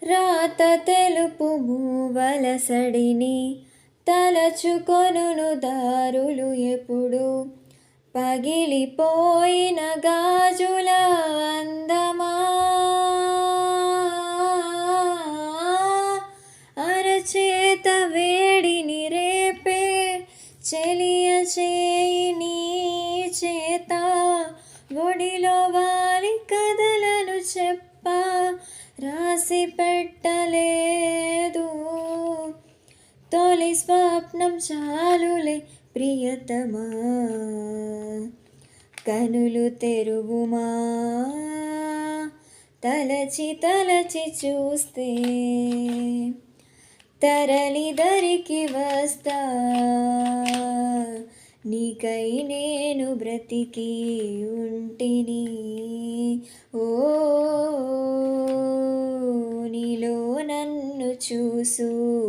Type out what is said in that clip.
రాత తెలుపు మూవలసడిని తలచుకొనును దారులు ఎప్పుడు పగిలిపోయిన గాజుల అందమా అరచేత వేడిని రేపే చెలియ చేయి నీ చేత ఒడిలో వాలి కథలను చెప్ప రాసి పెట్టలేదు తొలి స్వప్నం చాలులే ప్రియతమా కనులు తెరువుమా తలచి తలచి చూస్తే తరలి దరికి వస్తా నీకై నేను బ్రతికి ఉంటిని ఓ నీలో నన్ను చూసుకుంటిని.